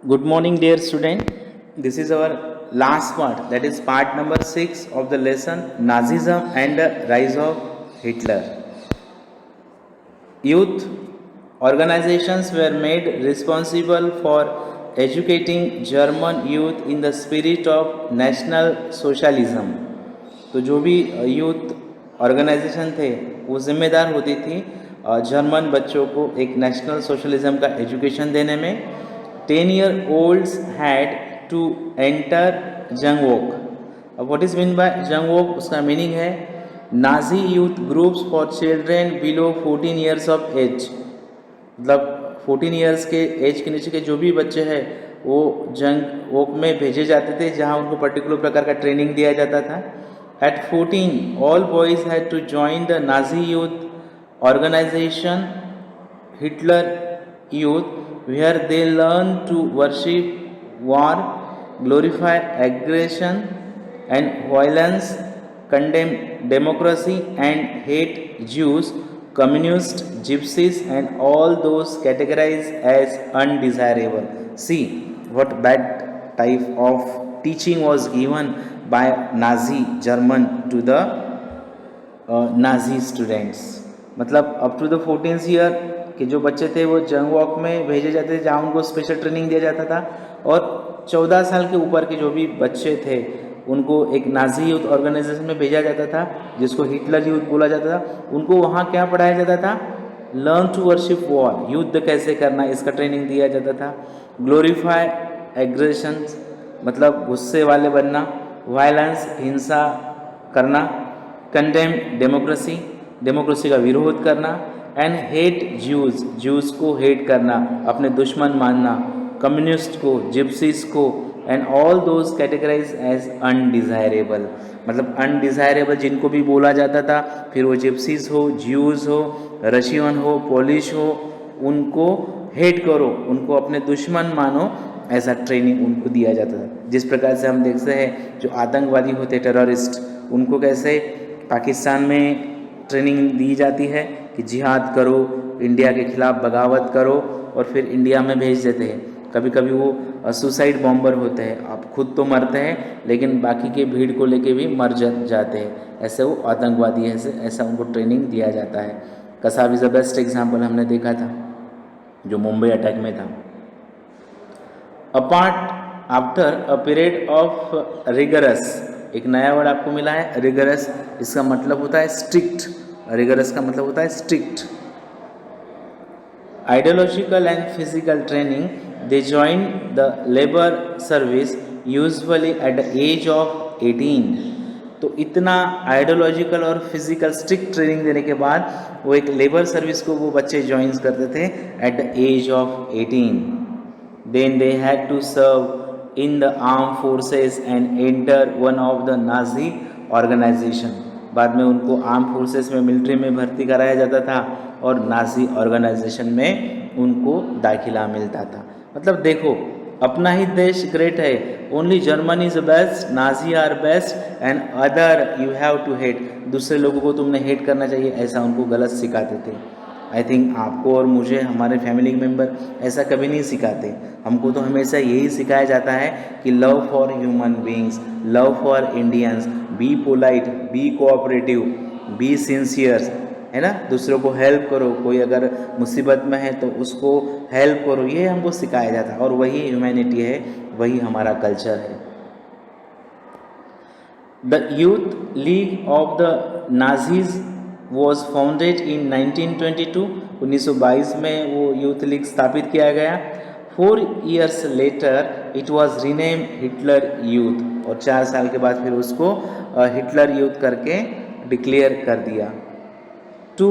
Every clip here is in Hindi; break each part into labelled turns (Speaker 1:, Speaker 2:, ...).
Speaker 1: Good morning, dear student. This is our last part, that is part number 6 of the lesson Nazism and the Rise of Hitler. Youth organizations were made responsible for educating German youth in the spirit of national socialism. तो जो भी यूथ ऑर्गेनाइजेशन थे वो जिम्मेदार होती थी जर्मन बच्चों को एक नेशनल सोशलिज्म का एजुकेशन देने में. 10-year-olds had to enter Jungvolk. अब what is mean by Jungvolk, उसका मीनिंग है Nazi youth groups for children below 14 years of age. मतलब 14 ईयर्स के एज के नीचे के जो भी बच्चे हैं वो जंग वोक में भेजे जाते थे, जहाँ उनको पर्टिकुलर प्रकार का ट्रेनिंग दिया जाता था. At 14, all boys had to join the Nazi youth organization Hitler Youth, where they learn to worship war, glorify aggression and violence, condemn democracy and hate Jews, communists, gypsies and all those categorized as undesirable. See what bad type of teaching was given by Nazi German to the Nazi students. मतलब up to the 14th year के जो बच्चे थे वो जंग वॉक में भेजे जाते थे, जहाँ उनको स्पेशल ट्रेनिंग दिया जाता था. और 14 साल के ऊपर के जो भी बच्चे थे उनको एक नाजी यूथ ऑर्गेनाइजेशन में भेजा जाता था, जिसको हिटलर यूथ बोला जाता था. उनको वहाँ क्या पढ़ाया जाता था? लर्न टू वर्शिप वॉर, युद्ध कैसे करना, इसका ट्रेनिंग दिया जाता था. ग्लोरीफाई एग्रेशन, मतलब गुस्से वाले बनना. वायलेंस, हिंसा करना. कंडेम डेमोक्रेसी, डेमोक्रेसी का विरोध करना. एंड हेट ज्यूज, ज्यूज को हेट करना, अपने दुश्मन मानना. कम्युनिस्ट को, जिप्सीज को, and all those categorise as undesirable. मतलब अनडिज़ायरेबल जिनको भी बोला जाता था, फिर वो जिप्सीज हो, ज्यूज हो, रशियन हो, पोलिश हो, उनको हेट करो, उनको अपने दुश्मन मानो, ऐसा ट्रेनिंग उनको दिया जाता था. जिस प्रकार से हम देखते हैं जो आतंकवादी होते टेररिस्ट, उनको कैसे पाकिस्तान में ट्रेनिंग दी जाती है कि जिहाद करो, इंडिया के खिलाफ बगावत करो, और फिर इंडिया में भेज देते हैं. कभी कभी वो सुसाइड बॉम्बर होते हैं, आप खुद तो मरते हैं लेकिन बाकी के भीड़ को लेके भी मर जाते हैं. ऐसे वो आतंकवादी है, ऐसा उनको ट्रेनिंग दिया जाता है. Kasab is the best example हमने देखा था जो मुंबई अटैक में था. Apart after a period of rigorous, एक नया वर्ड आपको मिला है रिगरस. इसका मतलब होता है स्ट्रिक्ट. रिगरस का मतलब होता है strict. Ideological and physical training, they join the labour service usually at the age of 18. तो इतना आइडियोलॉजिकल और फिजिकल स्ट्रिक्ट ट्रेनिंग देने के बाद वो एक लेबर सर्विस को वो बच्चे ज्वाइन करते थे at the age of 18. Then they had to serve in the armed forces and enter one of the Nazi organization. बाद में उनको आर्म फोर्सेस में, मिलिट्री में भर्ती कराया जाता था और नाजी ऑर्गेनाइजेशन में उनको दाखिला मिलता था. मतलब देखो, अपना ही देश ग्रेट है, only Germany is best, Nazi are best and other you have to hate. दूसरे लोगों को तुमने हेट करना चाहिए, ऐसा उनको गलत सिखाते थे. आई थिंक आपको और मुझे, हमारे फैमिली मेम्बर ऐसा कभी नहीं सिखाते. हमको तो हमेशा यही सिखाया जाता है कि love for human beings, love for Indians, be polite, be cooperative, be sincere, है ना. दूसरों को हेल्प करो, कोई अगर मुसीबत में है तो उसको हेल्प करो, ये हमको सिखाया जाता है. और वही ह्यूमैनिटी है, वही हमारा कल्चर है. The youth league of the Nazis was founded in 1922. 1922 में वो यूथ लीग स्थापित किया गया. 4 years later it was renamed Hitler youth, और 4 साल के बाद फिर उसको हिटलर यूथ करके डिक्लेयर कर दिया. To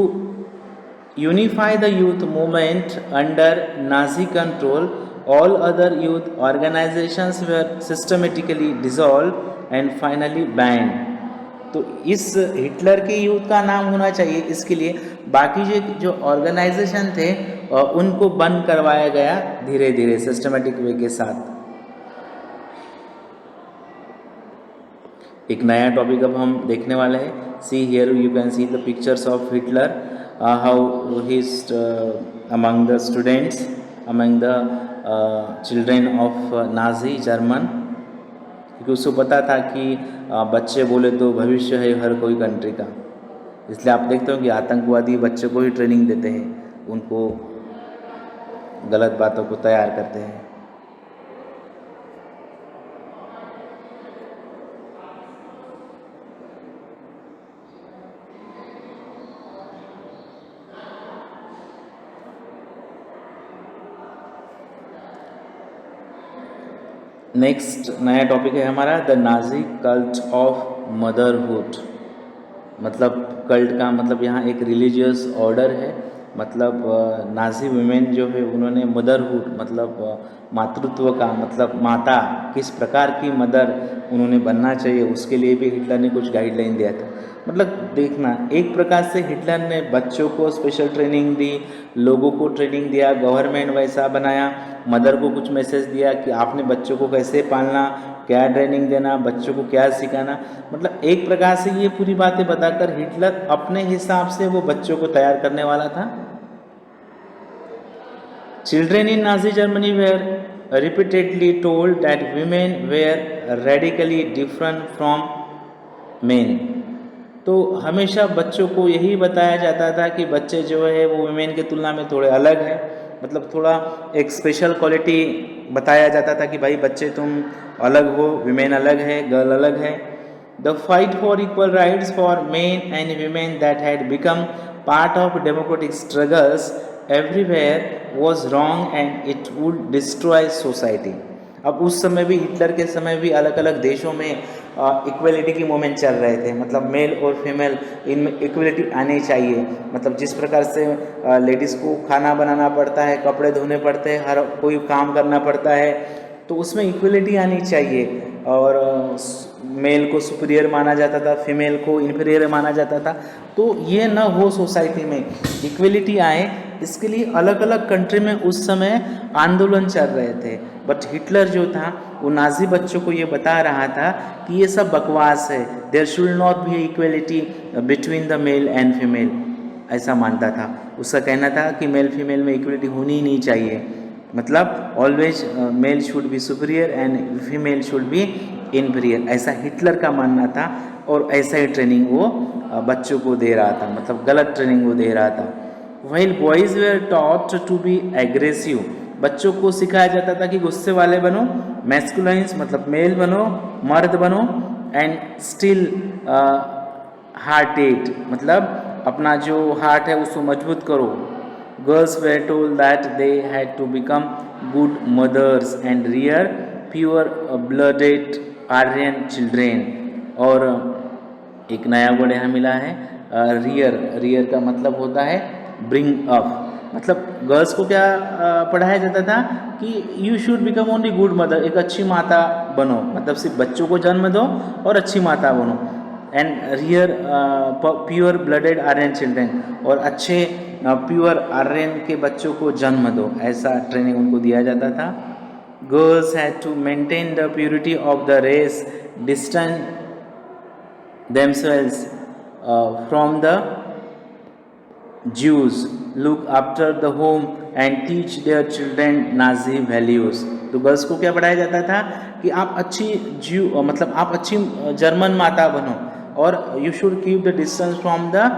Speaker 1: unify the youth movement under Nazi control, all other youth organizations were systematically dissolved and finally banned. तो इस हिटलर के यूथ का नाम होना चाहिए, इसके लिए बाकी जो ऑर्गेनाइजेशन थे उनको बंद करवाया गया धीरे धीरे सिस्टमेटिक वे के साथ. एक नया टॉपिक अब हम देखने वाले हैं. See here you can see the pictures of Hitler, how he is among the students, among the children of Nazi German, क्योंकि उसको पता था कि बच्चे बोले तो भविष्य है हर कोई कंट्री का। इसलिए आप देखते हो कि आतंकवादी बच्चों को ही ट्रेनिंग देते हैं, उनको गलत बातों को तैयार करते हैं। नेक्स्ट नया टॉपिक है हमारा the Nazi cult of motherhood. मतलब कल्ट का मतलब यहाँ एक रिलीजियस ऑर्डर है। मतलब नाजी वुमेन जो है उन्होंने मदरहुड मतलब मातृत्व का मतलब माता किस प्रकार की मदर उन्होंने बनना चाहिए, उसके लिए भी हिटलर ने कुछ गाइडलाइन दिया था। मतलब देखना, एक प्रकार से हिटलर ने बच्चों को स्पेशल ट्रेनिंग दी, लोगों को ट्रेनिंग दिया, गवर्नमेंट वैसा बनाया, मदर को कुछ मैसेज दिया कि आपने बच्चों को कैसे पालना, क्या ट्रेनिंग देना, बच्चों को क्या सिखाना। मतलब एक प्रकार से ये पूरी बातें बताकर हिटलर अपने हिसाब से वो बच्चों को तैयार करने वाला था। Children in Nazi Germany were repeatedly told that women were radically different from men. तो हमेशा बच्चों को यही बताया जाता था कि बच्चे जो है वो वीमेन की तुलना में थोड़े अलग है। मतलब थोड़ा एक स्पेशल क्वालिटी बताया जाता था कि भाई बच्चे तुम अलग हो, वीमेन अलग है, गर्ल अलग है। The fight for equal rights for main and women that had become part of democratic struggles everywhere was wrong and it would destroy society. अब उस समय भी, हिटलर के समय भी अलग अलग देशों में इक्वलिटी की मूवमेंट चल रहे थे। मतलब मेल और फीमेल इनमें इक्वलिटी आनी चाहिए। मतलब जिस प्रकार से लेडीज़ को खाना बनाना पड़ता है, कपड़े धोने पड़ते हैं, हर कोई काम करना पड़ता है, तो उसमें इक्वलिटी आनी चाहिए। और मेल को सुपीरियर माना जाता था, फीमेल को इन्फीरियर माना जाता था। तो ये न हो, सोसाइटी में इक्वलिटी आए, इसके लिए अलग अलग कंट्री में उस समय आंदोलन चल रहे थे। बट हिटलर जो था वो नाजी बच्चों को ये बता रहा था कि ये सब बकवास है, there should not be equality between the male and female, ऐसा मानता था। उसका कहना था कि मेल फीमेल में इक्वलिटी होनी ही नहीं चाहिए। मतलब always male should be superior and female should be inferior, ऐसा हिटलर का मानना था। और ऐसा ही ट्रेनिंग वो बच्चों को दे रहा था, मतलब गलत ट्रेनिंग वो दे रहा था। While boys were taught to be aggressive, बच्चों को सिखाया जाता था कि गुस्से वाले बनो, मैस्कुलाइंस मतलब मेल बनो, मर्द बनो, एंड स्टिल हार्टेड मतलब अपना जो हार्ट है उसको मजबूत करो। Girls were told that they had to become good mothers and rear pure blooded Aryan children. और एक नया वर्ड यहाँ मिला है रियर। रियर का मतलब होता है ब्रिंग अप। मतलब गर्ल्स को क्या पढ़ाया जाता था कि you should become only good mother, एक अच्छी माता बनो, मतलब सिर्फ बच्चों को जन्म दो और अच्छी माता बनो। And rear pure blooded Aryan children, और अच्छे प्योर आर्यन के बच्चों को जन्म दो, ऐसा ट्रेनिंग उनको दिया जाता था। Girls had to maintain the purity of the race, distance themselves from the Jews, look after the home and teach their children Nazi values। तो गर्ल्स को क्या पढ़ाया जाता था कि आप अच्छी ज्यू मतलब आप अच्छी जर्मन माता बनो, और you should keep the distance from the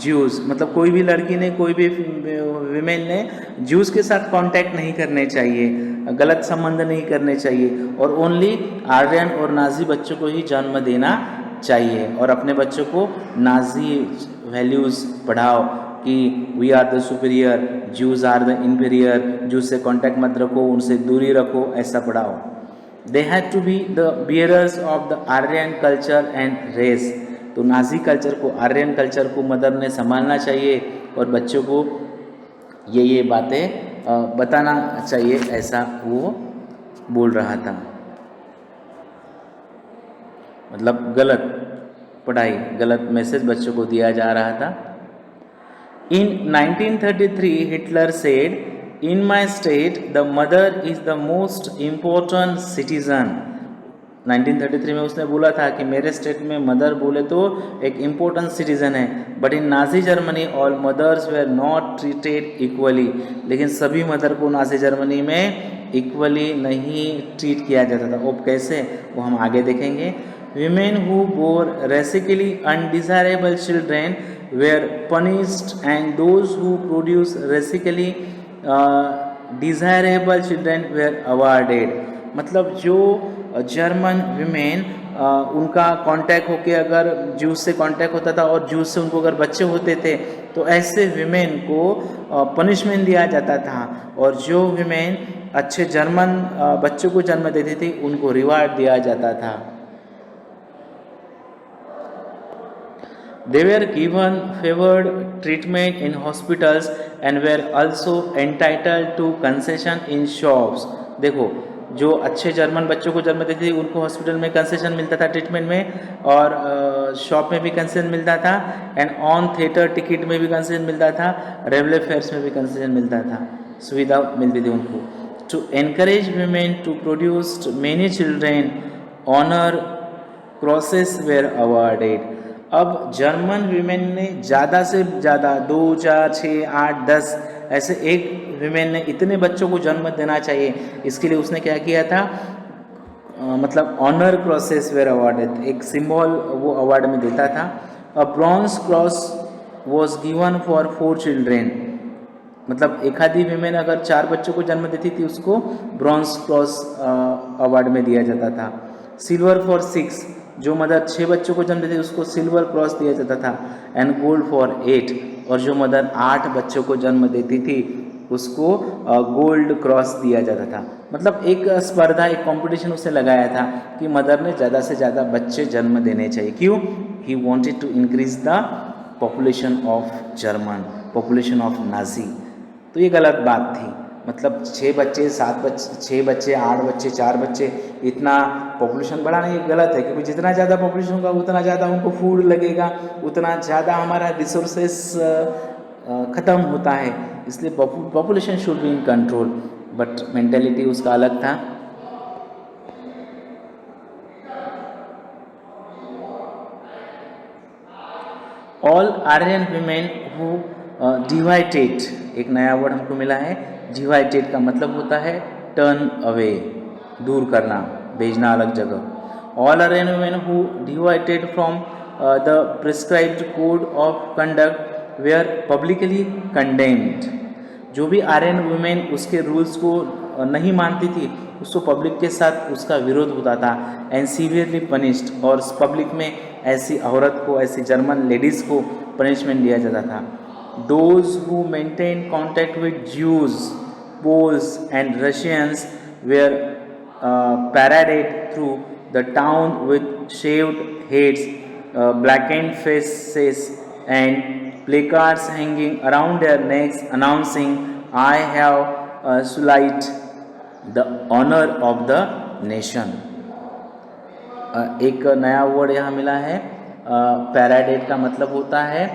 Speaker 1: Jews, मतलब कोई भी लड़की ने, कोई भी विमेन ने ज्यूज़ के साथ कांटेक्ट नहीं करने चाहिए, गलत संबंध नहीं करने चाहिए, और ओनली आर्यन और नाजी बच्चों को ही जन्म देना चाहिए। और अपने बच्चों को नाजी वैल्यूज़ पढ़ाओ कि we are the superior, Jews are the inferior, Jews से कांटेक्ट मत रखो, उनसे दूरी रखो, ऐसा पढ़ाओ। They had to be the bearers of the Aryan culture and race. तो नाजी कल्चर को, आर्यन कल्चर को मदर ने संभालना चाहिए और बच्चों को ये बातें बताना चाहिए, ऐसा वो बोल रहा था। मतलब गलत पढ़ाई, गलत मैसेज बच्चों को दिया जा रहा था। इन 1933 Hitler said, in my state the mother is the most important citizen. 1933 में उसने बोला था कि मेरे स्टेट में मदर बोले तो एक इम्पोर्टेंट सिटीज़न है। But in Nazi Germany all mothers were not treated equally, लेकिन सभी मदर को नाजी जर्मनी में इक्वली नहीं ट्रीट किया जाता था। अब कैसे, वो हम आगे देखेंगे। Women who bore racially undesirable children were punished and those who produced racially desirable children were awarded। मतलब जो जर्मन विमेन उनका कांटेक्ट होके अगर जूस से कांटेक्ट होता था और जूस से उनको अगर बच्चे होते थे तो ऐसे विमेन को पनिशमेंट दिया जाता था, और जो विमेन अच्छे जर्मन बच्चों को जन्म देती थी उनको रिवार्ड दिया जाता था। They were given favored treatment in hospitals and were also entitled to concession in shops। देखो, जो अच्छे जर्मन बच्चों को जन्म देती थी उनको हॉस्पिटल में कंसेशन मिलता था ट्रीटमेंट में, और शॉप में भी कंसेशन मिलता था, एंड ऑन थिएटर टिकट में भी कंसेशन मिलता था, रेलवे फेयर्स में भी कंसेशन मिलता था, सुविधा मिलती थी उनको। To encourage women to produce many children honour crosses were awarded. अब जर्मन वीमेन ने ज़्यादा से ज़्यादा 2, 4, 6, 8, 10 ऐसे एक वीमेन ने इतने बच्चों को जन्म देना चाहिए, इसके लिए उसने क्या किया था, मतलब ऑनर क्रॉसेस वेयर अवार्डेड, एक सिंबल वो अवार्ड में देता था। A bronze cross was given for 4 children. मतलब एक आधी वीमेन अगर 4 बच्चों को जन्म देती थी उसको ब्रॉन्ज क्रॉस अवार्ड में दिया जाता था। सिल्वर फॉर 6, जो मदर 6 बच्चों को जन्म देती उसको सिल्वर क्रॉस दिया जाता था, एंड गोल्ड फॉर 8, और जो मदर 8 बच्चों को जन्म देती थी उसको गोल्ड क्रॉस दिया जाता था। मतलब एक स्पर्धा, एक कंपटीशन उसने लगाया था कि मदर ने ज़्यादा से ज़्यादा बच्चे जन्म देने चाहिए। क्यों? He wanted to increase the population of German, population of Nazi. तो ये गलत बात थी। मतलब 6 बच्चे 7 बच्चे 6 बच्चे 8 बच्चे 4 बच्चे इतना पॉपुलेशन बढ़ाना ये गलत है, क्योंकि जितना ज़्यादा पॉपुलेशन होगा उतना ज़्यादा उनको फूड लगेगा, उतना ज़्यादा हमारा रिसोर्सेस ख़त्म होता है। इसलिए population should be in control, but mentality उसका अलग था। ऑल आर्यन वीमेन हु डिवाइटेड, एक नया वर्ड हमको मिला है। डिवाइटेड का मतलब होता है टर्न अवे, दूर करना, भेजना अलग जगह। All Aryan women who deviated from the prescribed code of conduct were publicly condemned. जो भी आर्यन वुमेन उसके रूल्स को नहीं मानती थी उसको पब्लिक के साथ उसका विरोध होता था, एंड सीवियरली पनिश्ड, और पब्लिक में ऐसी औरत को, ऐसी जर्मन लेडीज़ को पनिशमेंट दिया जाता था। Those who maintained contact with Jews, Poles and Russians were paraded through the town with shaved heads, blackened faces and placards hanging around their necks announcing, "I have sullied the honor of the nation." एक नया वर्ड यहाँ मिला है। पैराडेड का मतलब होता है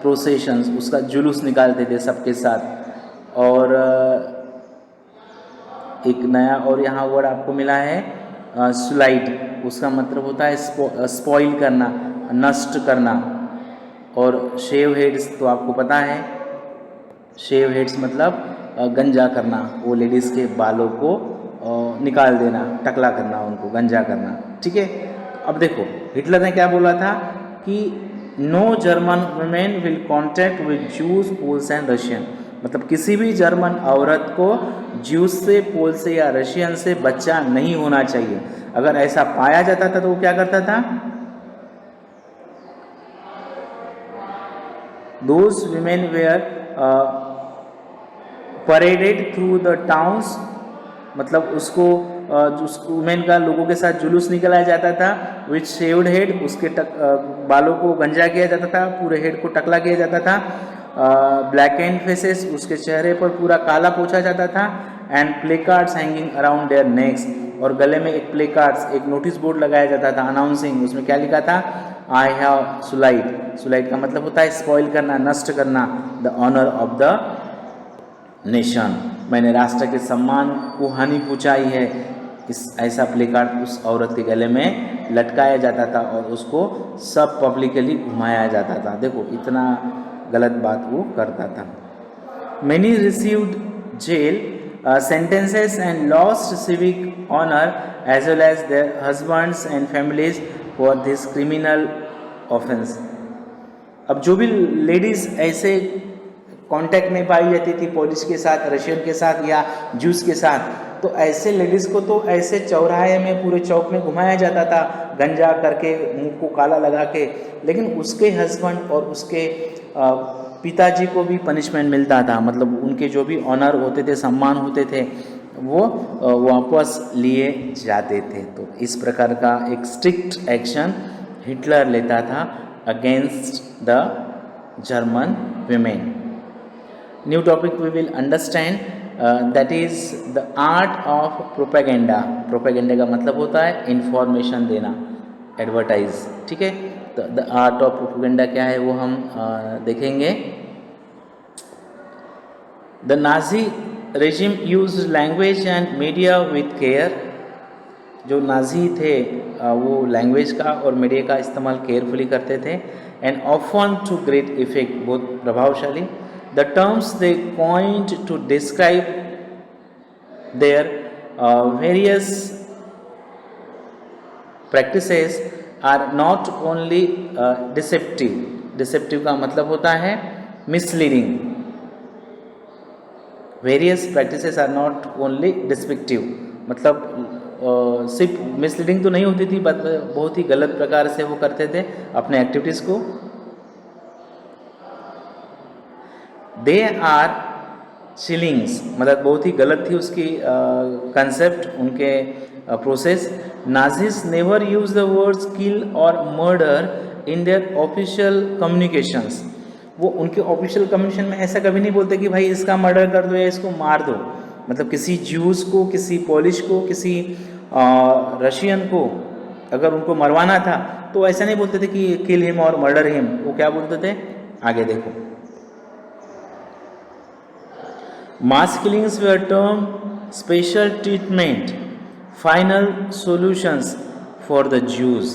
Speaker 1: प्रोसेशंस, उसका जुलूस निकालते थे सबके साथ। और एक नया और यहाँ वर्ड आपको मिला है सुलाइड, उसका मतलब होता है स्पॉइल करना, नष्ट करना। और शेव हेड्स तो आपको पता है, शेव हेड्स मतलब गंजा करना, वो लेडीज़ के बालों को निकाल देना, टकला करना, उनको गंजा करना। ठीक है। अब देखो हिटलर ने क्या बोला था कि no German women will contact with Jews, Poles and Russian. मतलब किसी भी जर्मन औरत को जूस से, पोल से या रशियन से बच्चा नहीं होना चाहिए। अगर ऐसा पाया जाता था तो वो क्या करता था, those women were paraded through the towns, मतलब उसको उस वुमेन का लोगों के साथ जुलूस निकलाया जाता था, विथ शेव्ड हेड, उसके बालों को गंजा किया जाता था, पूरे हेड को टकला किया जाता था। ब्लैक एंड फेसेस, उसके चेहरे पर पूरा काला पोछा जाता था। And placards hanging around their necks, और गले में एक प्ले कार्ड्स, एक नोटिस बोर्ड लगाया जाता था अनाउंसिंग, उसमें क्या लिखा था, आई हैव सुलाइड। सुलाइड का मतलब होता है स्पॉइल करना, नष्ट करना, the honour of the nation, मैंने राष्ट्र के सम्मान को हानि पहुंचाई है। इस ऐसा प्ले कार्ड उस औरत के गले में लटकाया जाता था और उसको सब पब्लिकली घुमाया जाता था। देखो इतना गलत बात वो करता था। Many received jail sentences and lost civic honor as well as their husbands and families for this criminal offense. अब जो भी लेडीज़ ऐसे कांटेक्ट में पाई जाती थी पुलिस के साथ, रशियन के साथ या जूस के साथ, तो ऐसे लेडीज़ को तो ऐसे चौराहे में पूरे चौक में घुमाया जाता था गंजा करके, मुंह को काला लगा के, लेकिन उसके हस्बैंड और उसके पिताजी को भी पनिशमेंट मिलता था, मतलब उनके जो भी ऑनर होते थे, सम्मान होते थे, वो वापस लिए जाते थे। तो इस प्रकार का एक स्ट्रिक्ट एक्शन हिटलर लेता था against the German women. New topic we will understand, that is the art of propaganda. Propaganda का मतलब होता है इंफॉर्मेशन देना, एडवर्टाइज, ठीक है। तो द आर्ट ऑफ प्रोपेगेंडा क्या है वो हम देखेंगे। The Nazi regime use language and media with care. जो नाजी थे वो लैंग्वेज का और मीडिया का इस्तेमाल केयरफुली करते थे, and often to great effect, बहुत प्रभावशाली। The terms they coined to describe their various practices are not only deceptive. Deceptive का मतलब होता है misleading. Various practices are not only deceptive, मतलब सिर्फ मिसलीडिंग तो नहीं होती थी, बहुत ही गलत प्रकार से वो करते थे अपने एक्टिविटीज़ को। दे आर चिलिंग्स, मतलब बहुत ही गलत थी उसकी कंसेप्ट, उनके process. Nazis never use the words kill और murder in their official communications. वो उनके ऑफिशियल कम्युनिकेशन में ऐसा कभी नहीं बोलते कि भाई इसका मर्डर कर दो या इसको मार दो, मतलब किसी ज्यूस को, किसी पोलिश को, किसी रशियन को अगर उनको मरवाना था तो ऐसा नहीं बोलते थे कि किल हिम और मर्डर हिम। वो क्या बोलते थे, आगे देखो। Mass killings were termed special treatment, final solutions for the Jews।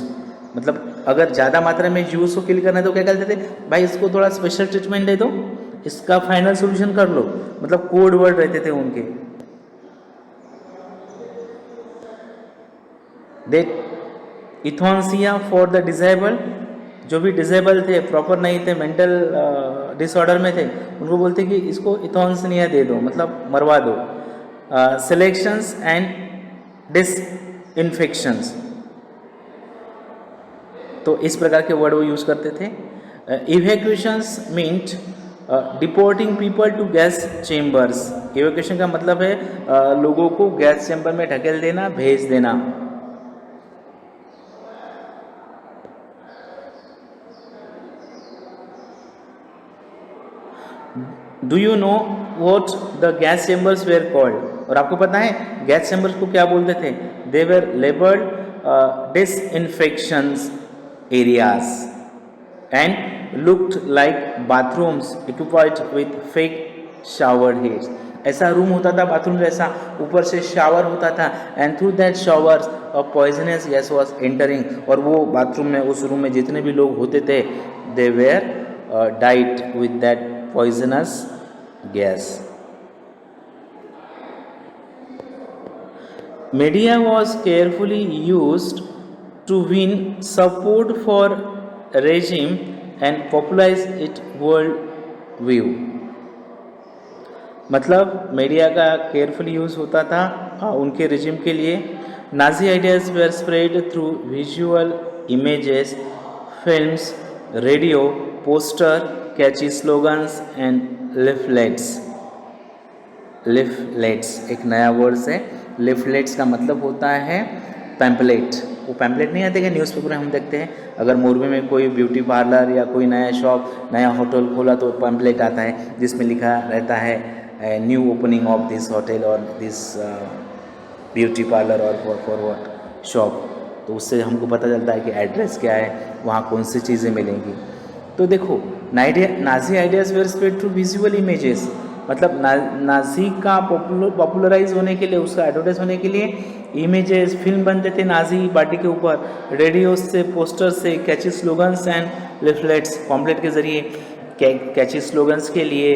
Speaker 1: मतलब अगर ज़्यादा मात्रा में ज्यूस को किल करना है तो क्या कहते थे, भाई इसको थोड़ा स्पेशल ट्रीटमेंट दे दो, इसका फाइनल सोल्यूशन कर लो, मतलब कोड वर्ड रहते थे उनके। दे इथोनसिया फॉर द डिसेबल, जो भी डिसेबल थे, प्रॉपर नहीं थे, मेंटल डिसऑर्डर में थे, उनको बोलते कि इसको इथोनसिया दे दो, मतलब मरवा दो। सिलेक्शंस एंड डिसइंफेक्शंस, तो इस प्रकार के वर्ड वो यूज़ करते थे। Evacuations meant deporting people to gas chambers. Evacuation का मतलब है लोगों को गैस चैम्बर में ढकेल देना, भेज देना। Do you know what the gas chambers where called? और आपको पता है गैस चैम्बर्स को क्या बोलते थे? They were labelled disinfections areas and looked like bathrooms equipped with fake shower heads. ऐसा रूम होता था बाथरूम जैसा, ऊपर से शावर होता था, and through that showers a poisonous gas was entering. और वो बाथरूम में, उस रूम में जितने भी लोग होते थे, they were died with that poisonous gas. Media was carefully used to win support for regime and popularize its world view. मतलब मीडिया का केयरफुली यूज़ होता था उनके रिजिम के लिए। Nazi ideas were spread through visual images, films, radio, poster, catchy slogans and leaflets. Leaflets एक नया वर्ड है। लिफलेट्स का मतलब होता है पैम्पलेट। वो पैम्पलेट नहीं आते कि न्यूज़पेपर में हम देखते हैं, अगर मोरबी में कोई ब्यूटी पार्लर या कोई नया शॉप, नया होटल खोला तो पैम्पलेट आता है जिसमें लिखा रहता है new opening of this hotel और दिस ब्यूटी पार्लर और फॉर शॉप। तो उससे हमको पता चलता है कि एड्रेस क्या है, वहाँ कौन सी चीज़ें मिलेंगी। तो देखो Nazi ideas were spread through visual images, मतलब नाजी का पॉपुलराइज होने के लिए, उसका एडवर्टाइज होने के लिए इमेजेस, फिल्म बनते थे नाजी पार्टी के ऊपर, रेडियो से, पोस्टर से, कैची स्लोगन्स एंड लिफलेट्स, पॉम्पलेट के जरिए कैची स्लोगन्स के लिए,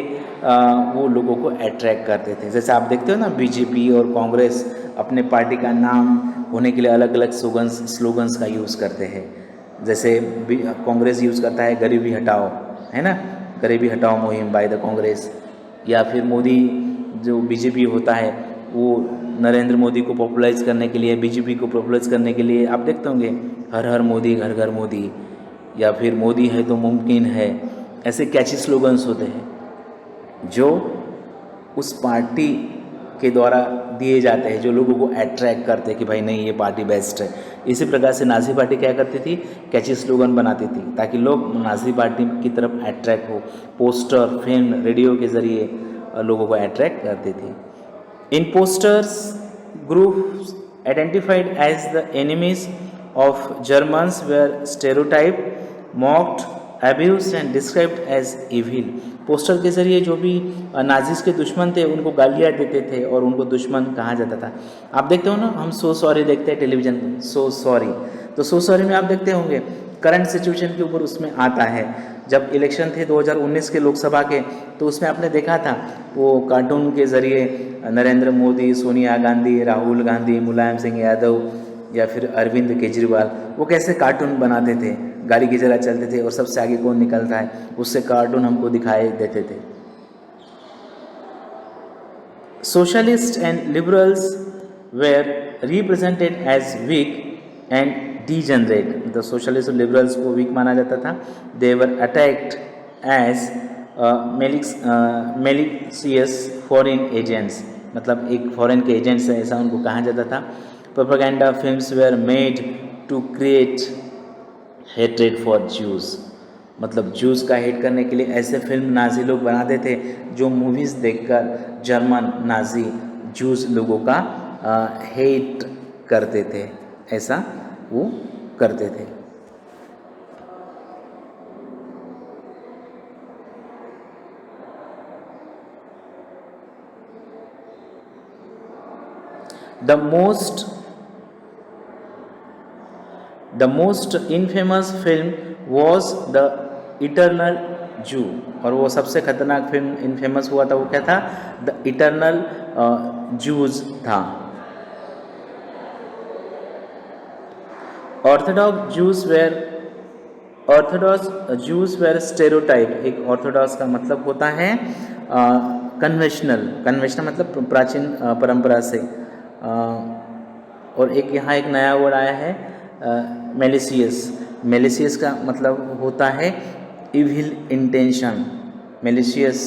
Speaker 1: वो लोगों को अट्रैक्ट करते थे। जैसे आप देखते हो ना, बीजेपी और कांग्रेस अपने पार्टी का नाम होने के लिए अलग अलग स्लोगन्स का यूज़ करते हैं। जैसे कांग्रेस यूज़ करता है गरीबी हटाओ, है ना, गरीबी हटाओ मुहिम बाय द कांग्रेस। या फिर मोदी, जो बीजेपी होता है, वो नरेंद्र मोदी को पॉपुलराइज करने के लिए, बीजेपी को पॉपुलराइज करने के लिए आप देखते होंगे हर हर मोदी, घर घर मोदी, या फिर मोदी है तो मुमकिन है, ऐसे कैची स्लोगन्स होते हैं जो उस पार्टी के द्वारा दिए जाते हैं, जो लोगों को अट्रैक्ट करते हैं कि भाई नहीं, ये पार्टी बेस्ट है। इसी प्रकार से नाजी पार्टी क्या करती थी, कैची स्लोगन बनाती थी ताकि लोग नाजी पार्टी की तरफ अट्रैक्ट हो। पोस्टर, फिल्म, रेडियो के ज़रिए लोगों को अट्रैक्ट करती थी। इन posters, groups identified as the enemies of Germans were stereotyped, mocked, abused and described as evil. Poster के ज़रिए जो भी नाजिस के दुश्मन थे उनको गालियाँ देते थे और उनको दुश्मन कहा जाता था। आप देखते हो ना, हम सो सॉरी देखते हैं टेलीविज़न पर, सो सॉरी, तो सो सॉरी में आप देखते होंगे करंट सिचुएशन के ऊपर उसमें आता है। जब इलेक्शन थे 2019 के लोकसभा के, तो उसमें आपने देखा था वो कार्टून के ज़रिए नरेंद्र मोदी, सोनिया गांधी, राहुल गांधी, मुलायम सिंह यादव या फिर अरविंद केजरीवाल, वो कैसे कार्टून बनाते थे, गाड़ी की तरह चलते थे और सबसे आगे कौन निकलता है उससे कार्टून हमको दिखाई देते थे। Socialists and liberals were represented as weak and degenerate. The socialists और liberals को weak माना जाता था। They were attacked as malicious foreign agents, मतलब एक फॉरेन के एजेंट्स है, ऐसा उनको कहा जाता था। Propaganda films were made to create hatred for Jews, मतलब जूस का हेट करने के लिए ऐसे फिल्म नाजी लोग बनाते थे जो मूवीज़ देखकर जर्मन नाजी जूस लोगों का हेट करते थे, ऐसा वो करते थे। The most infamous film was the eternal जू, और वो सबसे खतरनाक फिल्म इनफेमस हुआ था वो क्या था, द इटर्नल जूज था। Orthodox Jews were stereotype. एक ऑर्थोडॉक्स का मतलब होता है कन्वेंशनल, मतलब प्राचीन परंपरा से। और एक यहाँ एक नया वर्ड आया है मेलिशियस का मतलब होता है evil intention. Malicious,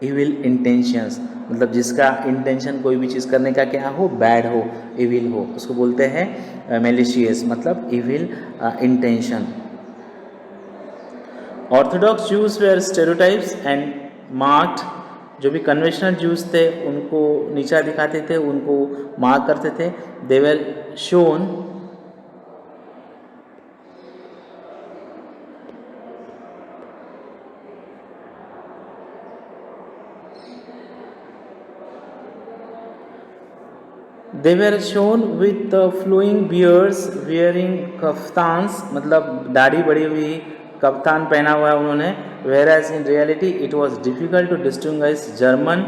Speaker 1: evil intentions, मतलब जिसका इंटेंशन कोई भी चीज़ करने का क्या हो, बैड हो, इविल हो, उसको बोलते हैं मेलिशियस, मतलब evil intention. Orthodox Jews were stereotypes and marked. जो भी कन्वेंशनल जूस थे उनको नीचा दिखाते थे, उनको मार्क करते थे। They where shown They were shown with flowing beards, wearing kaftans, मतलब दाढ़ी बड़ी हुई, कफ्तान पहना हुआ है उन्होंने। Whereas in reality it was difficult to distinguish German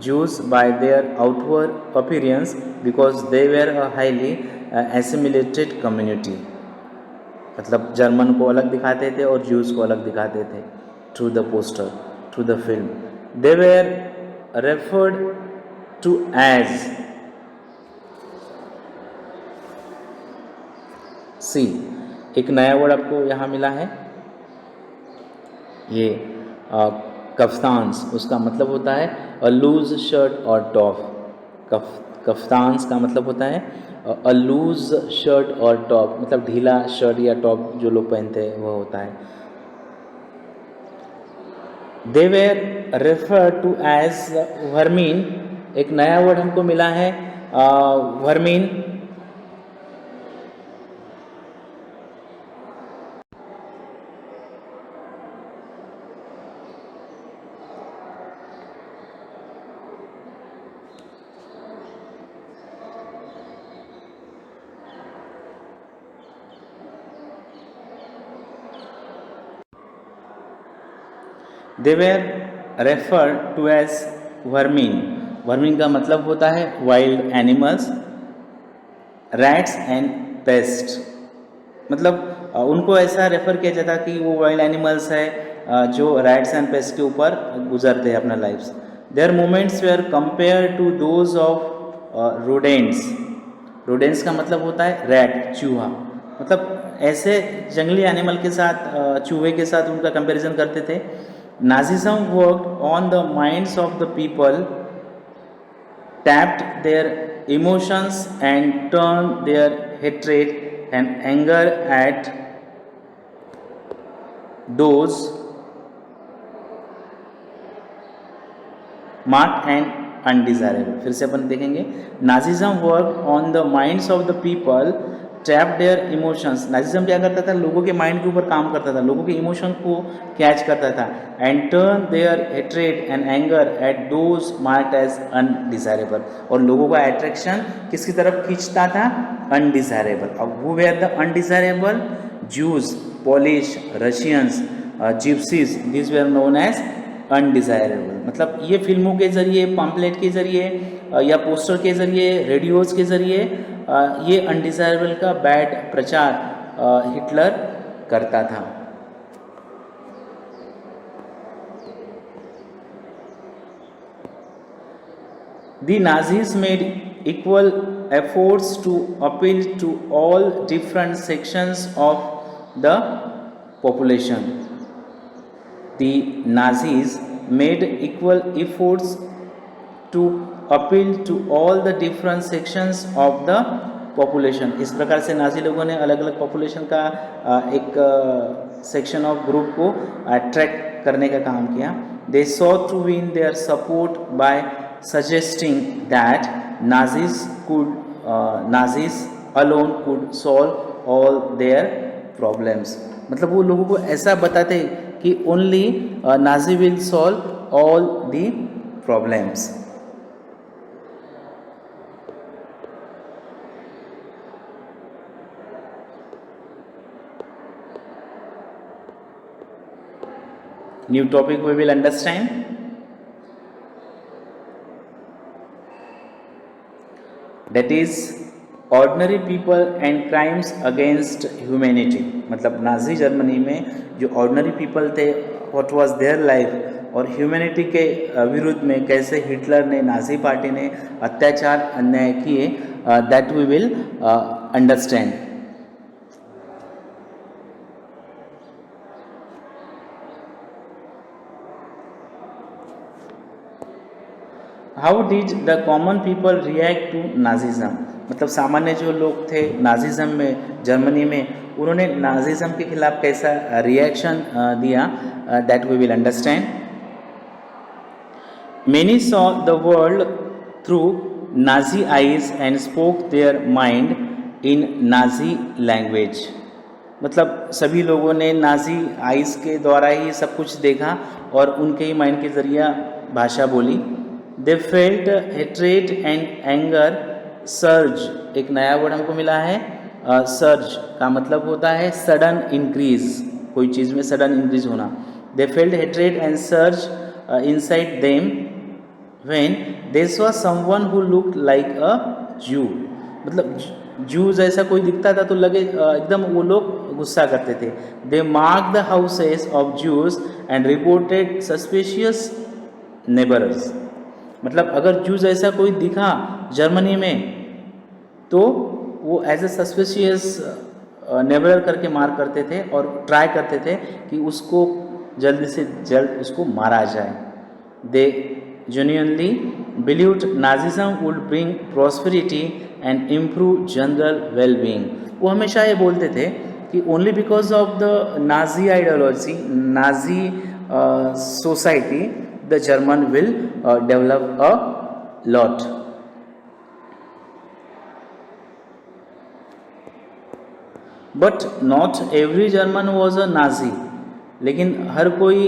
Speaker 1: Jews by their outward appearance because they were a highly assimilated community. मतलब जर्मन को अलग दिखाते थे और जूस को अलग दिखाते थे through the poster, through the film. They were referred to as C. एक नया वर्ड आपको यहाँ मिला है, ये कफ्तान्स, उसका मतलब होता है अ लूज शर्ट और टॉप। कफ्तान्स का मतलब होता है अ लूज शर्ट और टॉप, मतलब ढीला शर्ट या टॉप जो लोग पहनते हैं वो होता है। They were refer to as vermin. एक नया वर्ड हमको मिला है vermin. They were refer to as vermin. Vermin का मतलब होता है wild animals, rats and pest. मतलब उनको ऐसा रेफर किया जाता कि वो वाइल्ड एनिमल्स है जो रैट्स एंड पेस्ट के ऊपर गुजरते हैं अपना lifes. Their movements were compare to those of rodents. Rodents का मतलब होता है रैट, चूहा। मतलब ऐसे जंगली एनिमल के साथ चूहे के साथ उनका कंपैरिजन करते थे। Nazism worked on the minds of the people, tapped their emotions and turned their hatred and anger at those marked and undesirable। फिर से अपन देखेंगे, Nazism work on the minds of the people, trap their emotions. Nazism क्या करता था? लोगों के माइंड के ऊपर काम करता था, लोगों के इमोशन को कैच करता था। And turn their hatred and anger at those marked as undesirable. और लोगों का अट्रैक्शन किसकी तरफ खींचता था? अनडिजायरेबल। अब वो were the undesirable? Jews, Polish, Russians, gypsies, this were known as undesirable. मतलब ये फिल्मों के ज़रिए, पम्पलेट के ज़रिए या पोस्टर के ज़रिए, रेडियोज़ के ज़रिए ये अनडिजायरेबल का बैड प्रचार हिटलर करता था। The Nazis made equal efforts to appeal to all different sections of the population. The Nazis made equal efforts to appeal to all the different sections of the population। इस प्रकार से नाजी लोगों ने अलग अलग पॉपुलेशन का एक सेक्शन ऑफ ग्रुप को अट्रैक्ट करने का काम किया। They sought to win their support by suggesting that Nazis alone could solve all their problems। मतलब वो लोगों को ऐसा बताते कि only Nazi will solve all the problems. New topic we will understand, that is ordinary people and crimes against humanity। मतलब नाजी जर्मनी में जो ऑर्डिनरी पीपल थे, व्हाट वाज देयर लाइफ, और ह्यूमैनिटी के विरुद्ध में कैसे हिटलर ने, नाजी पार्टी ने अत्याचार, अन्याय किए, that we will understand. How did the common people react to Nazism. मतलब सामान्य जो लोग थे नाजिज्म में, जर्मनी में, उन्होंने नाजिज्म के खिलाफ कैसा रिएक्शन दिया, that we will understand. Many saw the world through Nazi eyes and spoke their mind in Nazi language. मतलब सभी लोगों ने नाजी आइज के द्वारा ही सब कुछ देखा और उनके ही माइंड के जरिए भाषा बोली। They felt hatred and anger surge. एक नया वर्ड हमको मिला है, सर्ज का मतलब होता है सडन इंक्रीज, कोई चीज़ में सडन इंक्रीज होना। They felt hatred and surge inside them when they saw someone who looked like अ जू। मतलब जू जैसा कोई दिखता था तो लगे एकदम वो लोग गुस्सा करते थे। They mark the houses of Jews and reported suspicious neighbours. मतलब अगर जू जैसा कोई दिखा जर्मनी में तो वो एज ए सस्पिशियस नेबर करके मार करते थे और ट्राई करते थे कि उसको जल्द से जल्द उसको मारा जाए। दे genuinely believed Nazism would bring prosperity and improve general well-being। वो हमेशा ये बोलते थे कि only because of the Nazi ideology, Nazi society, the German will develop a lot। But not every German was a Nazi। लेकिन हर कोई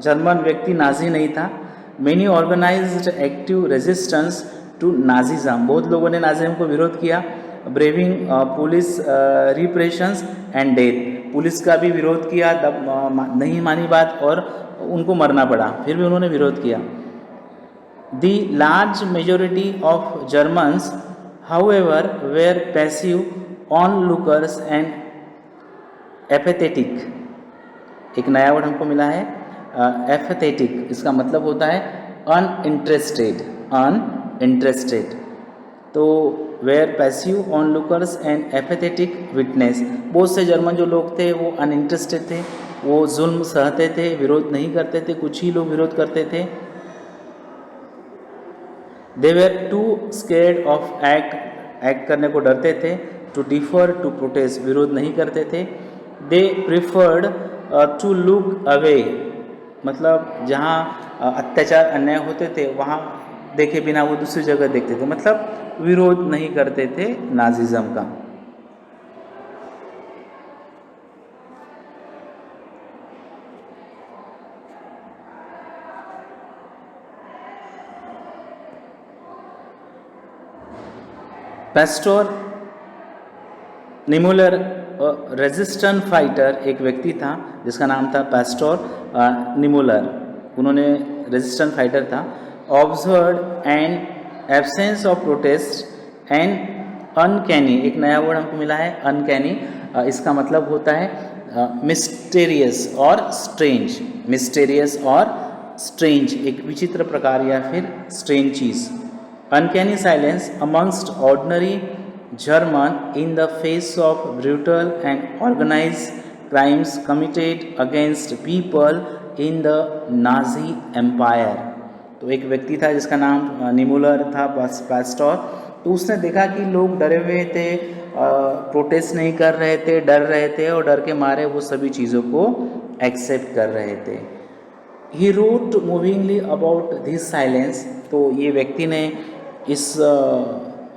Speaker 1: जर्मन व्यक्ति नाजी नहीं था। Many organized active resistance to Nazism। बहुत लोगों ने नाजिज्म को विरोध किया। Braving police repressions and death. Police का भी विरोध किया, नहीं मानी बात, और उनको मरना पड़ा, फिर भी उन्होंने विरोध किया। The large majority of Germans however were passive onlookers and apathetic. एक नया वर्ड हमको मिला है एपेथेटिक, इसका मतलब होता है अनइंटरेस्टेड, अनइंटरेस्टेड। तो were passive onlookers and apathetic witness, बहुत से जर्मन जो लोग थे वो अनइंटरेस्टेड थे, वो जुल्म सहते थे, विरोध नहीं करते थे, कुछ ही लोग विरोध करते थे। They were too scared of act करने को डरते थे, टू डिफर टू प्रोटेस्ट, विरोध नहीं करते थे। दे प्रिफर्ड टू लुक अवे, मतलब जहाँ अत्याचार अन्याय होते थे वहाँ देखे बिना वो दूसरी जगह देखते थे, मतलब विरोध नहीं करते थे नाजिज्म का। पेस्टोर निमुलर रेजिस्टेंट फाइटर, एक व्यक्ति था जिसका नाम था पेस्टोर निमुलर, उन्होंने रेजिस्टेंट फाइटर था। Observe and absence of protest and uncanny, एक नया वर्ड हमको मिला है अनकैनी, इसका मतलब होता है मिस्टेरियस और स्ट्रेंज, मिस्टेरियस और स्ट्रेंज, एक विचित्र प्रकार या फिर strange cheese. Uncanny silence amongst ordinary German in the face of brutal and organized crimes committed against people in the Nazi Empire। तो एक व्यक्ति था जिसका नाम निमुलर था, पेस्टोर, तो उसने देखा कि लोग डरे हुए थे, प्रोटेस्ट नहीं कर रहे थे, डर रहे थे और डर के मारे वो सभी चीज़ों को एक्सेप्ट कर रहे थे। He wrote movingly about this silence, तो ये व्यक्ति ने इस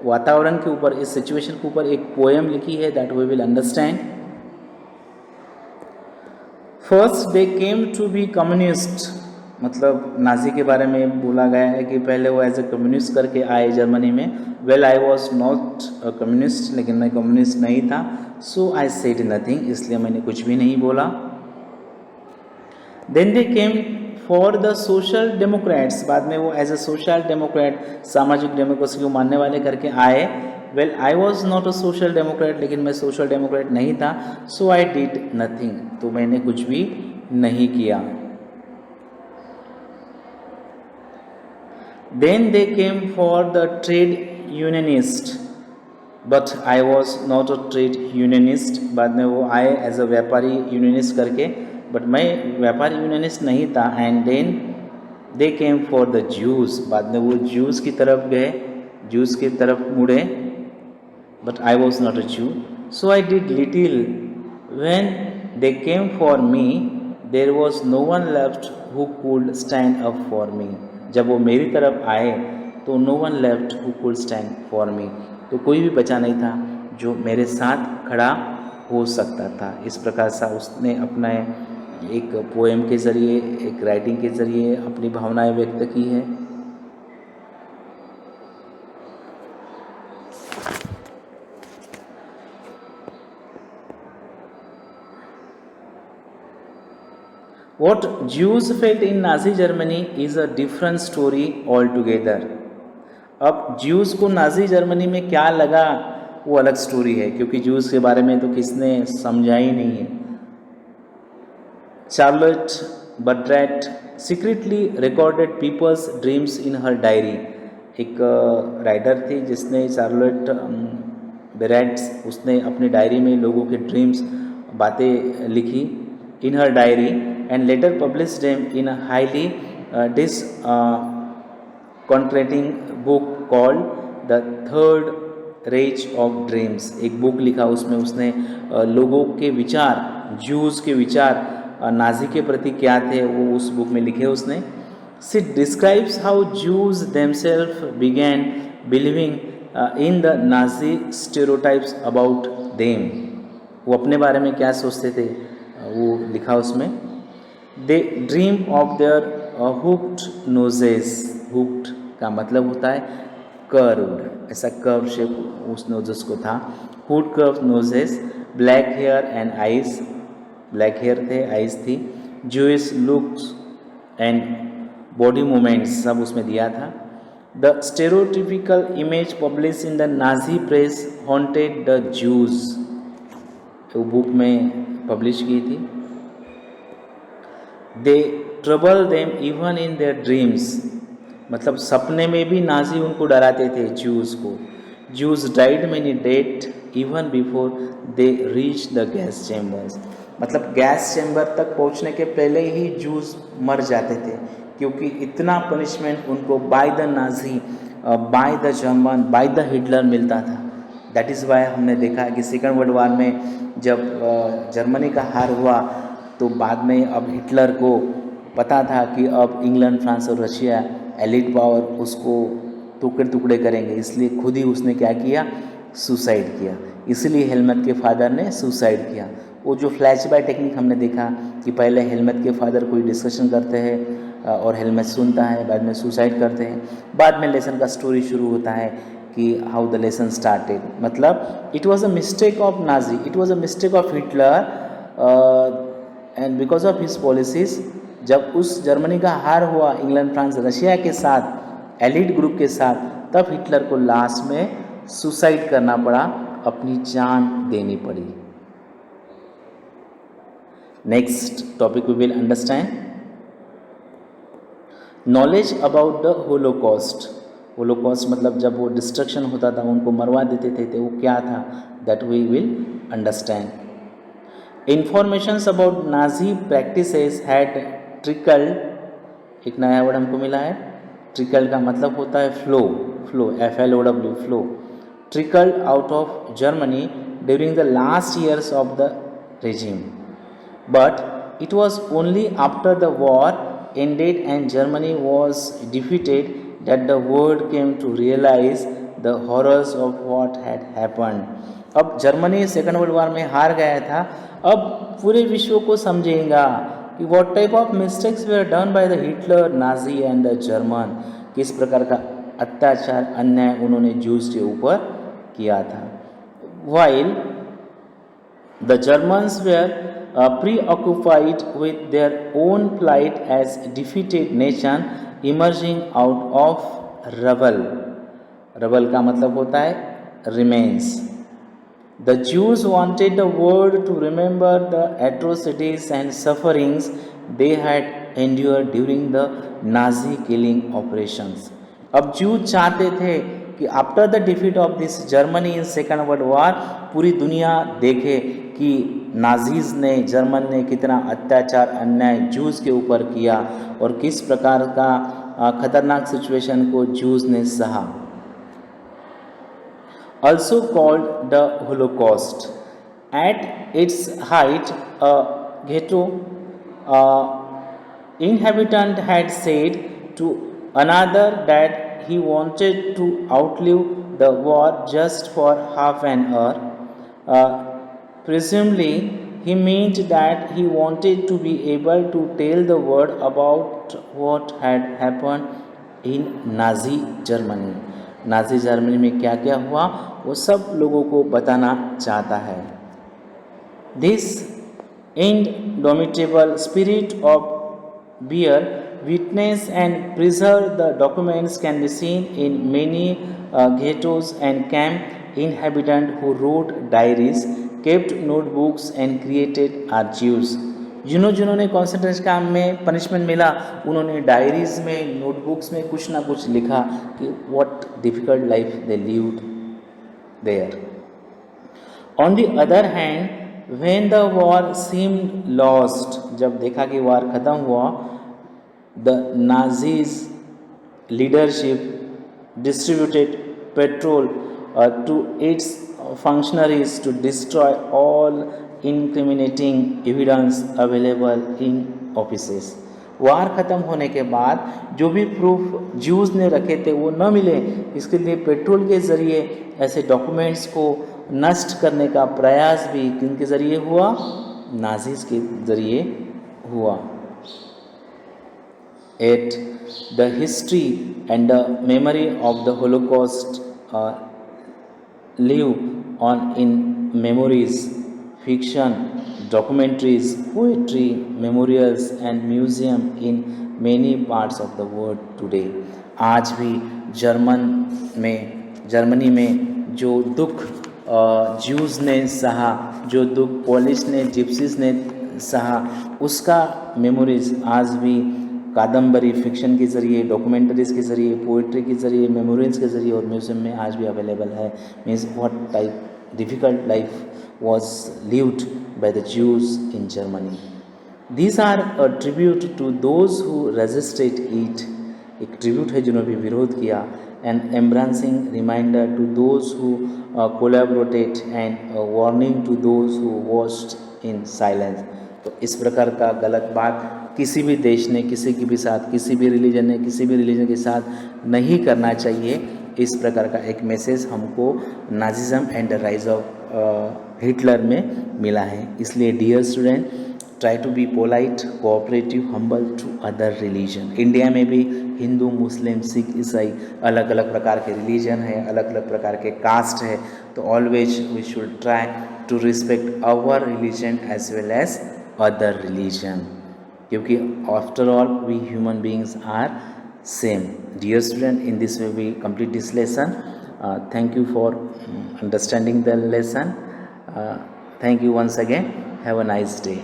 Speaker 1: वातावरण के ऊपर, इस सिचुएशन के ऊपर एक पोएम लिखी है, that we will understand. First they came to be communist, मतलब नाजी के बारे में बोला गया है कि पहले वो एज ए कम्युनिस्ट करके आए जर्मनी में। Well I was not a communist, लेकिन मैं कम्युनिस्ट नहीं था। सो आई सेड नथिंग, इसलिए मैंने कुछ भी नहीं बोला। Then they came for the social democrats, बाद में वो एज ए सोशल डेमोक्रेट, सामाजिक डेमोक्रेसी को मानने वाले करके आए। Well I was not a social democrat, लेकिन मैं सोशल डेमोक्रेट नहीं था। सो आई डिड नथिंग, तो मैंने कुछ भी नहीं किया। Then they came for the trade unionist, but I was not a trade unionist, बाद में वो आए एज अ व्यापारी यूनियनिस्ट करके, बट मैं व्यापारी यूनियनिस्ट नहीं था। And then they came for the Jews, बाद में वो ज्यूज़ की तरफ गए, ज्यूज़ की तरफ मुड़े, but I was not a Jew. So I did little when they came for me, there was no one left who could stand up for me, जब वो मेरी तरफ आए तो no one left who could stand for me, तो कोई भी बचा नहीं था जो मेरे साथ खड़ा हो सकता था। इस प्रकार से उसने अपना एक पोएम के ज़रिए, एक राइटिंग के ज़रिए अपनी भावनाएं व्यक्त की है। What Jews felt in Nazi Germany is a different story altogether। अब ज्यूज़ को नाजी जर्मनी में क्या लगा वो अलग स्टोरी है, क्योंकि ज्यूज़ के बारे में तो किसने समझा ही नहीं है। Charlotte Beradt secretly recorded people's dreams in her diary, एक राइटर थी जिसने चार्लोट बेरेट्स, उसने अपनी डायरी में लोगों के ड्रीम्स, बातें लिखी in her diary, and later publish them in a highly contrasting book called the Third Reich of Dreams. एक बुक लिखा, उसमें उसने लोगों के विचार, ज्यूज़ के विचार नाजी के प्रति क्या थे वो उस बुक में लिखे उसने। She describes how Jews themself began believing in the Nazi stereotypes about them, वो अपने बारे में क्या सोचते थे वो लिखा उसमें। They dream of their hooked noses, hooked का मतलब होता है कर्व्ड, ऐसा कर्व शेप उस नोजेस को था। Hooked curve noses, black hair and eyes, black hair थे, आइज थी। Jewish looks and body movements सब उसमें दिया था। The stereotypical image publish in the Nazi press haunted the Jews, वो बुक में पब्लिश की थी। They trouble them even in their dreams, मतलब सपने में भी नाजी उनको डराते थे जूस को। Juice died many death even before they reach the gas chambers, मतलब गैस चैम्बर तक पहुंचने के पहले ही जूस मर जाते थे, क्योंकि इतना पनिशमेंट उनको by the Nazi, by the German, bye the Hitler मिलता था। दैट इज़ वाई हमने देखा है कि सेकेंड वर्ल्ड वार में जब जर्मनी का हार हुआ तो बाद में अब हिटलर को पता था कि अब इंग्लैंड, फ्रांस और रशिया एलिट पावर उसको टुकड़े टुकड़े करेंगे, इसलिए खुद ही उसने क्या किया, सुसाइड किया। इसलिए हेलमट के फादर ने सुसाइड किया। वो जो फ्लैश बाय टेक्निक हमने देखा कि पहले हेलमट के फादर कोई डिस्कशन करते हैं और हेलमट सुनता है, बाद में सुसाइड करते हैं, बाद में लेसन का स्टोरी शुरू होता है कि हाउ द लेसन स्टार्टेड, मतलब it was a mistake of Nazi, it was a mistake of Hitler and because of his policies. जब उस जर्मनी का हार हुआ इंग्लैंड, फ्रांस, रशिया के साथ, एलिट ग्रुप के साथ, तब हिटलर को लास्ट में सुसाइड करना पड़ा, अपनी जान देनी पड़ी। Next topic we will understand knowledge about the Holocaust. Holocaust मतलब जब वो डिस्ट्रक्शन होता था, उनको मरवा देते थे, तो वो क्या था, that we will understand. Informations about Nazi practices had trickled, एक नया वर्ड हमको मिला है, ट्रिकल का मतलब होता है flow, flow FLOW, flow, trickled out of Germany during the last years of the regime, but it was only after the war ended and Germany was defeated that the world came to realize the horrors of what had happened. अब जर्मनी सेकेंड वर्ल्ड वॉर में हार गया था, अब पूरे विश्व को समझेगा कि what type of mistakes were done by the Hitler, Nazi and the German, किस प्रकार का अत्याचार, अन्याय उन्होंने जूस के ऊपर किया था। While the Germans were preoccupied with their own plight as defeated nation emerging out of rubble, rubble का मतलब होता है remains. The Jews wanted the world to remember the atrocities and sufferings they had endured during the Nazi killing operations. अब जूस चाहते थे कि after the defeat of this Germany in second world war पूरी दुनिया देखे कि नाजीज ने, जर्मन ने कितना अत्याचार, अन्याय जूस के ऊपर किया और किस प्रकार का खतरनाक सिचुएशन को जूस ने सहा। Also called the Holocaust. At its height, a ghetto inhabitant had said to another that he wanted to outlive the war just for half an hour. Presumably, he meant that he wanted to be able to tell the world about what had happened in Nazi Germany. Nazi Germany में क्या क्या हुआ वो सब लोगों को बताना चाहता है। This indomitable spirit of bear witness and preserve the documents can be seen in many ghettos and camp inhabitants who wrote diaries, kept notebooks and created archives. जिन्होंने कॉन्सेंट्रेशन कैंप में पनिशमेंट मिला, उन्होंने डायरीज में, नोटबुक्स में कुछ ना कुछ लिखा कि what difficult life they lived there. On the other hand when the war seemed lost, जब देखा कि वार खत्म हुआ, the Nazis leadership distributed petrol to its functionaries to destroy all incriminating evidence available in offices. War ख़त्म होने के बाद जो भी प्रूफ ज्यूज ने रखे थे वो न मिले, इसके लिए पेट्रोल के ज़रिए ऐसे डॉक्यूमेंट्स को नष्ट करने का प्रयास भी किनके ज़रिए हुआ, नाजीज के ज़रिए हुआ। At the history and the memory of the Holocaust live on in memories, fiction, documentaries, poetry, memorials and museum in many parts of the world today. आज भी जर्मनी में जो दुख ज्यूज़ ने सहा, जो दुख पोलिश ने, जिप्सीज ने सहा, उसका मेमोरीज आज भी कादम्बरी फिक्शन के ज़रिए, डॉक्यूमेंटरीज़ के ज़रिए, पोइट्री के ज़रिए, मेमोरीज के ज़रिए और म्यूज़ियम में आज भी अवेलेबल है. Means what type difficult life was lived by the Jews in Germany. These are a tribute to those who resisted it. एक ट्रिब्यूट है जिन्होंने विरोध किया. And embracing reminder to those who collaborated and warning to those who watched in silence. तो इस प्रकार का गलत बात किसी भी देश ने, किसी के भी साथ, किसी भी रिलीजन ने, किसी भी रिलीजन के साथ नहीं करना चाहिए. इस प्रकार का एक मैसेज हमको Nazism and the rise of Hitler में मिला है. इसलिए dear student, try to be polite, cooperative, humble to other religion. India में भी हिंदू, मुस्लिम, सिख, ईसाई अलग अलग प्रकार के रिलीजन है, अलग अलग प्रकार के कास्ट है. तो always we should try to respect our religion as well as other religion, क्योंकि after all we human beings are same. Dear student, in this way we complete this lesson. Thank you for understanding the lesson. Thank you once again. Have a nice day.